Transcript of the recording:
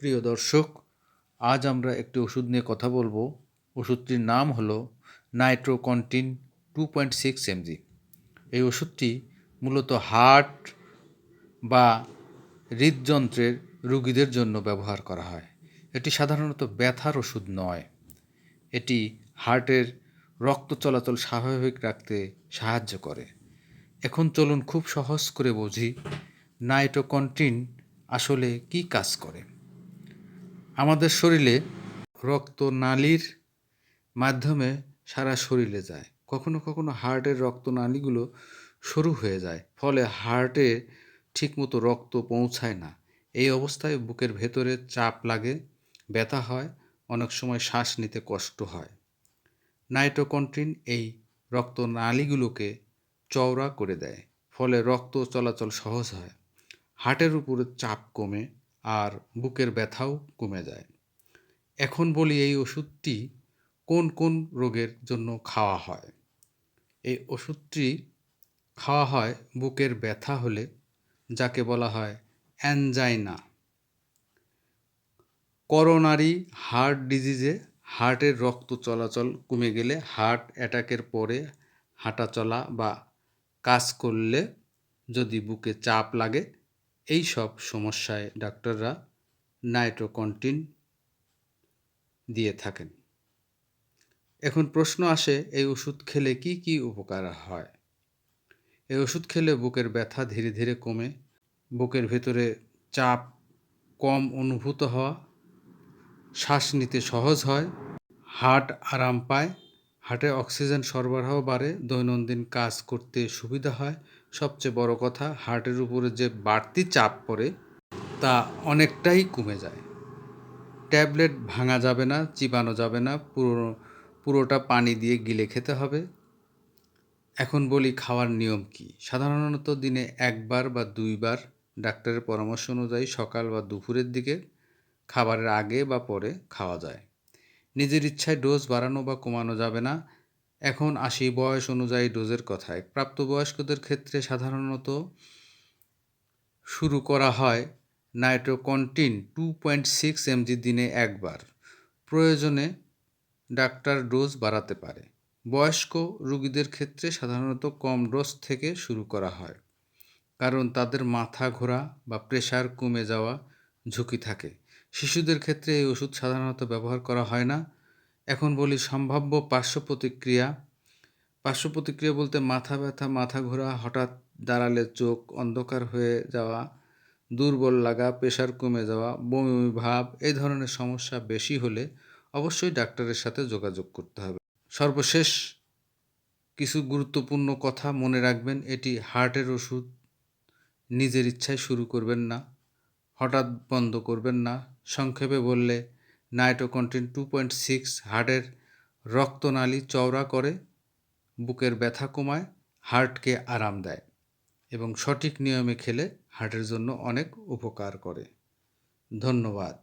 প্রিয় দর্শক, আজ আমরা একটি ওষুধ নিয়ে কথা বলবো। ওষুধটির নাম হলো নাইট্রোকন্টিন 2.6 mg। এই ওষুধটি মূলত হার্ট বা হৃদযন্ত্রের রোগীদের জন্য ব্যবহার করা হয়। এটি সাধারণত ব্যথার ওষুধ নয়, এটি হার্টের রক্ত চলাচল স্বাভাবিক রাখতে সাহায্য করে। এখন চলুন খুব সহজ করে বুঝি নাইট্রোকন্টিন আসলে কী কাজ করে। আমাদের শরীরে রক্তনালীর মাধ্যমে সারা শরীরে যায়। কখনো কখনো হার্টের রক্তনালীগুলো সরু হয়ে যায়, ফলে হার্টে ঠিকমতো রক্ত পৌঁছায় না। এই অবস্থায় বুকের ভেতরে চাপ লাগে, ব্যথা হয়, অনেক সময় শ্বাস নিতে কষ্ট হয়। নাইট্রোকন্টিন এই রক্তনালীগুলোকে চওড়া করে দেয়, ফলে রক্ত চলাচল সহজ হয়, হার্টের উপরে চাপ কমে আর বুকের ব্যথাও কমে যায়। এখন বলি এই ওষুধটি কোন কোন রোগের জন্য খাওয়া হয়। এই ওষুধটি খাওয়া হয় বুকের ব্যথা হলে, যাকে বলা হয় অ্যানজাইনা। করোনারি হার্ট ডিজিজে হার্টের রক্ত চলাচল কমে গেলে, হার্ট অ্যাটাকের পরে হাঁটা চলা বা কাজ করলে যদি বুকে চাপ লাগে, এই সব সমস্যায় ডাক্তাররা নাইট্রোকন্টিন দিয়ে থাকেন। এখন প্রশ্ন আসে, এই ওষুধ খেলে কি কি উপকার হয়। এই ওষুধ খেলে বুকের ব্যথা ধীরে ধীরে কমে, বুকের ভেতরে চাপ কম অনুভূত হওয়া, শ্বাস নিতে সহজ হয়, হার্ট আরাম পায়, হার্টে অক্সিজেন সরবরাহ বাড়ে, দৈনন্দিন কাজ করতে সুবিধা হয়। সবচেয়ে বড় কথা, হার্টের উপরে যে বাড়তি চাপ পড়ে তা অনেকটাই কমে যায়। ট্যাবলেট ভাঙা যাবে না, চিবানো যাবে না, পুরোটা পানি দিয়ে গিলে খেতে হবে। এখন বলি খাওয়ার নিয়ম কি। সাধারণত দিনে একবার বা দুইবার ডাক্তারের পরামর্শ অনুযায়ী সকাল বা দুপুরের দিকে, খাবারের আগে বা পরে খাওয়া যায়। নিজের ইচ্ছায় ডোজ বাড়ানো বা কমানো যাবে না। এখন আসি বয়স অনুযায়ী ডোজের কথায়। প্রাপ্তবয়স্কদের ক্ষেত্রে সাধারণত শুরু করা হয় নাইট্রোকন্টিন 2.6 mg দিনে একবার। প্রয়োজনে ডাক্তার ডোজ বাড়াতে পারে। বয়স্ক রোগীদের ক্ষেত্রে সাধারণত কম ডোজ থেকে শুরু করা হয়, কারণ তাদের মাথা ঘোরা বা প্রেশার কমে যাওয়া ঝুঁকি থাকে। শিশুদের ক্ষেত্রে এই ওষুধ সাধারণত ব্যবহার করা হয় না। এখন বলি সম্ভাব্য পার্শ্ব প্রতিক্রিয়া। পার্শ্ব প্রতিক্রিয়া বলতে মাথা ব্যথা, মাথা ঘোরা, হঠাৎ দাঁড়ালে চোখ অন্ধকার হয়ে যাওয়া, দুর্বল লাগা, প্রেশার কমে যাওয়া, বমি বমি ভাব, এই ধরনের সমস্যা বেশি হলে অবশ্যই ডাক্তারের সাথে যোগাযোগ করতে হবে। সর্বশেষ কিছু গুরুত্বপূর্ণ কথা মনে রাখবেন, এটি হার্টের ওষুধ। নিজের ইচ্ছায় শুরু করবেন না, হঠাৎ বন্ধ করবেন না। সংক্ষেপে বললে, নাইট্রোকন্টিন 2.6 হার্টের রক্তনালী চওড়া করে, বুকের ব্যথা কমায়, হার্টকে আরাম দেয় এবং সঠিক নিয়মে খেলে হার্টের জন্য অনেক উপকার করে। ধন্যবাদ।